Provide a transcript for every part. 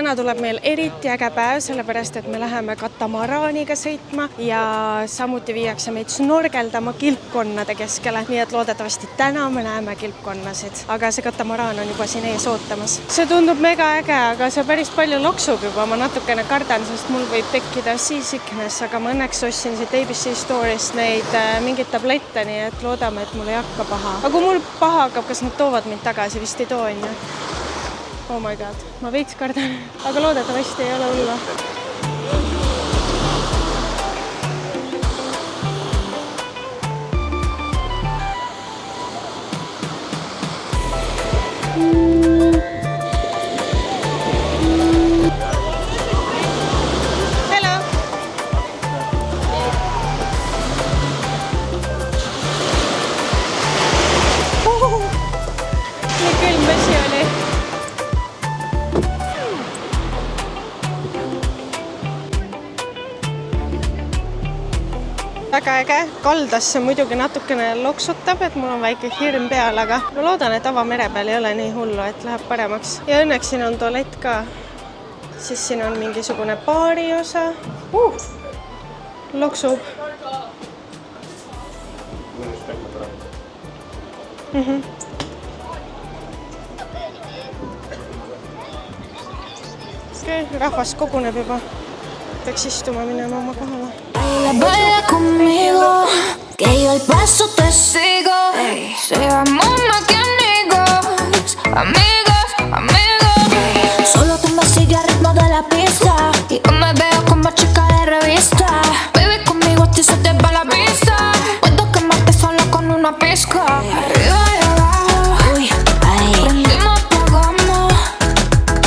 täna tuleb meil eriti äge päev, sellepärast et me läheme katamaraaniga sõitma ja samuti viiakse meid snorgeldama kilpkonnade keskele, nii et loodetavasti täna me näeme kilpkonnasid, aga see katamaraan on juba siin ees ootamas. See tundub mega äge, aga see päris palju loksub juba, ma natukene kardan, sest mul võib tekkida seasickness, aga ma õnneks ostsin siit ABC Store'ist neid mingeid tablette, nii et loodame, et mul ei hakka paha. Aga kui mul paha hakkab, kas nad toovad mind tagasi? Vist ei too, on ju? Oh my god, ma veits kardan, aga loodetavasti ei ole hullu. Hello! Nii külm vesi oli. Väga äge, kaldasse muidugi natukene loksutab, et mul on väike hirm peal, aga ma loodan, et avamere peal ei ole nii hullu, et läheb paremaks. Ja õnneks siin on tualett ka. Siis siin on mingisugune baari osa. Loksub. Okei, rahvas koguneb juba. Peaks istuma minema oma kohale. Baila conmigo, que yo el paso te sigo. Seamos más que amigos, amigos, amigos. Solo tú me sigues al ritmo de la pista y yo me veo como chica de revista. Baby, conmigo a ti se te va la vista. Puedo quemarte solo con una pizca. Arriba y abajo, uy, ay. Prendimos, apagamos.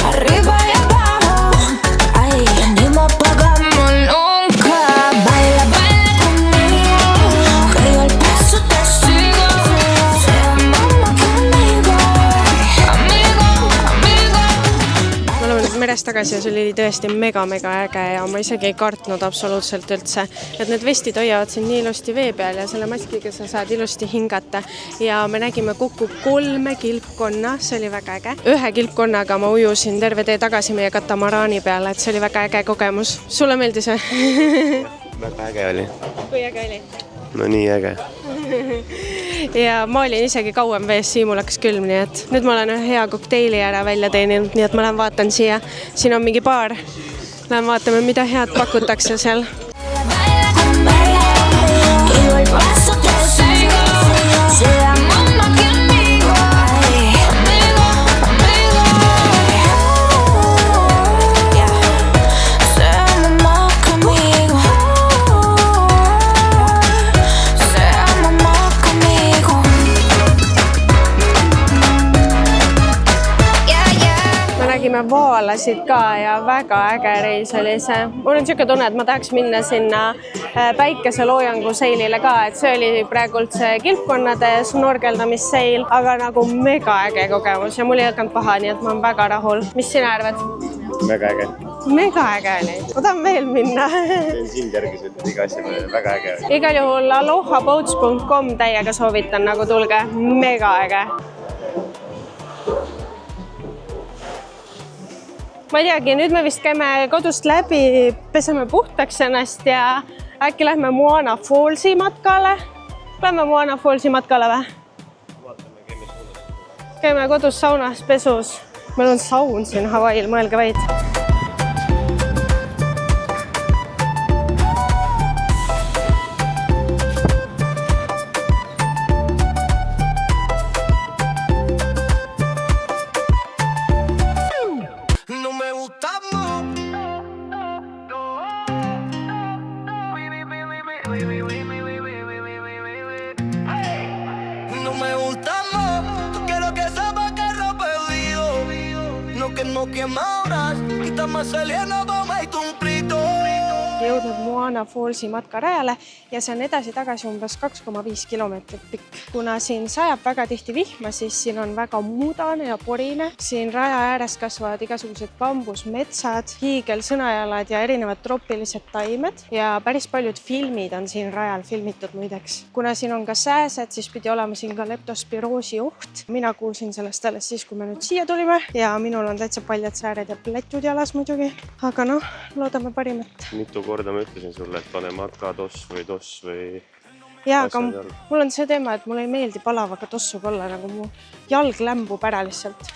Arriba y abajo, ay. Prendimos, apagamos nunca. Baila, baila conmigo, que yo el paso te sigo. Seamos más que amigos, amigos, amigos. Me oleme nüüd merest tagasi ja see oli tõesti mega äge ja ma isegi ei kartnud absoluutselt üldse, et need vestid hoiavad siin nii ilusti vee peal ja selle maskiga sa saad ilusti hingata ja me nägime kokku 3 kilpkonna, see oli väga äge. 1 kilpkonnaga ma ujusin terve tee tagasi meie katamaraani peale, et see oli väga äge kogemus. Sulle meeldis või? Väga äge oli. Kui äge oli? No nii äge. Ja ma olin isegi kauem vees, Siimul hakkas külm, nii et nüüd ma olen ühe hea kokteili ära välja teeninud, nii et ma lähen vaatan siia. Siin on mingi baar. Lähen vaatame, mida head pakutakse seal. Baila conmigo, que yo el paso te sigo. Seamos más que amigos, amigos, amigos. Seamos más que amigos. Seamos más que amigos. Me nägime vaalasid ka ja väga äge reis oli see. Mul on siuke tunne, et ma tahaks minna sinna päikeseloojangu seilile ka, et see oli praegult see kilpkonnade snorgeldamisseil, aga nagu mega äge kogemus ja mul ei hakanud paha, nii et ma olen väga rahul. Mis sina arvad? Väga äge. Mega äge oli. Ma tahan veel minna. Teen sind järgiselt iga asja peale. Väga äge. Igal juhul alohaboats.com täiega soovitan, nagu tulge. Mega äge. Ma ei teagi, nüüd me vist käime kodust läbi, peseme puhtaks ennast ja äkki lähme Moana Fallsi matkale. Lähme Moana Fallsi matkale või? Käime kodus saunas, pesus. Meil on saun siin Hawaiil, mõelge vaid. olemegi jõudnud Moana Fallsi matkarajale ja see on edasi-tagasi umbes 2,5 kilomeetrit pikk. Kuna siin sajab väga tihti vihma, siis siin on väga mudane ja porine. Siin raja ääres kasvavad igasugused bambusmetsad, hiigelsõnajalad ja erinevad troopilised taimed ja päris paljud filmid on siin rajal filmitud muideks. Kuna siin on ka sääsed, siis pidi olema siin ka leptospiroosi oht. Mina kuulsin sellest alles siis, kui me nüüd siia tulime ja minul on täitsa paljad sääred ja plätud jalas muidugi. Aga noh, loodame parimat. Mitu korda ma ütlesin sulle, et pane matka toss või... Jaa, aga mul on see teema, et mulle ei meeldi palavaga tossuga olla, nagu mu jalg lämbub ära lihtsalt.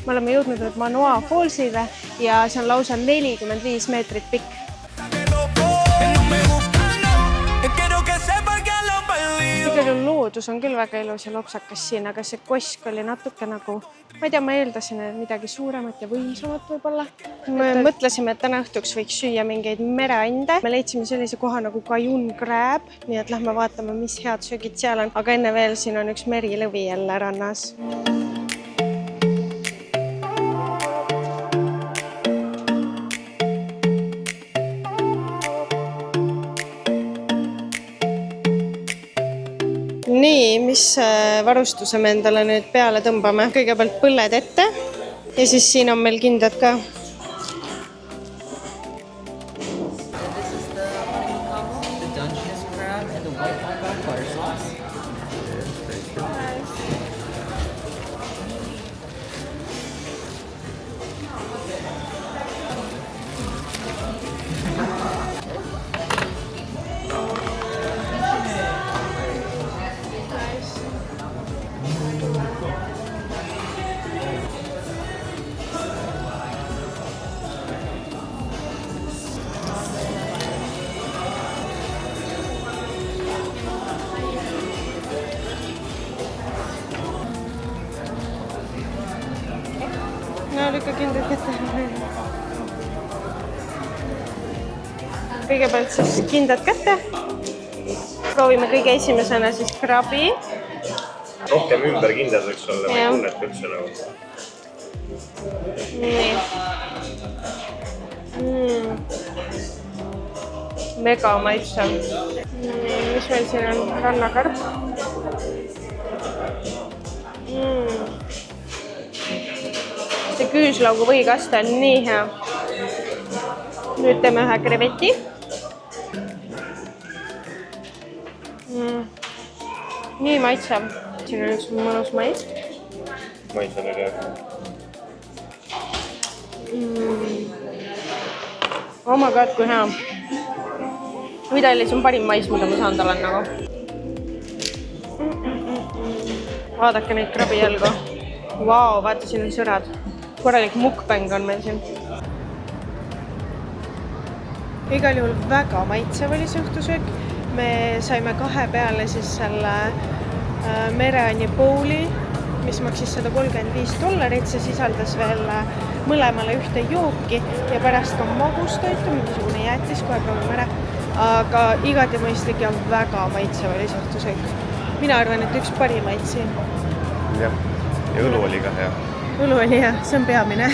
Me oleme jõudnud nüüd Manoa Fallsile ja see on lausa 45 meetrit pikk. Igal loodus on küll väga ilus ja lopsakas siin, aga see kosk oli natuke nagu, ma ei tea, ma eeldasin midagi suuremat ja võimsamat võib-olla. Me mõtlesime, et täna õhtuks võiks süüa mingeid mereande. Me leidsime sellise koha nagu Cajun Crab, nii et lähme vaatame, mis head söögid seal on. Aga enne veel siin on üks merilõvi jälle rannas. Nii, mis varustuse me endale nüüd peale tõmbame? Kõigepealt põlled ette ja siis siin on meil kindad ka. Lükka kindad kätte. Kõigepealt siis kindad kätte. Proovime kõige esimesena siis krabi. Rohkem ümber kindad võiks olla, ma ei tunnet üldse nagu. Nii. Mega maitsev. Mis meil siin on? Rannakarp. See küüslaugu võikaste on nii hea. Nüüd teeme ühe kreveti. Nii maitsev. Siin on üks mõnus mais. Maitse on hea. Oh my god, kui hea. Videlis on parim mais, mida ma saanud olen nagu. Vaadake neid krabi jälgu. Vau, vaata, siin on sõrad. Korralik mukbäng on meil siin. Igal juhul väga maitsev oli see õhtusöök. Me saime 2 peale siis selle mereanni bowli, mis maksis $135. See sisaldas veel mõlemale ühte jooki ja pärast ka magustoitu, mingisugune jäätis, kohe proovime ära. Aga igati mõistlik ja väga maitsev oli see õhtusöök. Mina arvan, et üks parimaid siin. Jah, ja õlu oli ka hea. Õlu oli hea, see on peamine.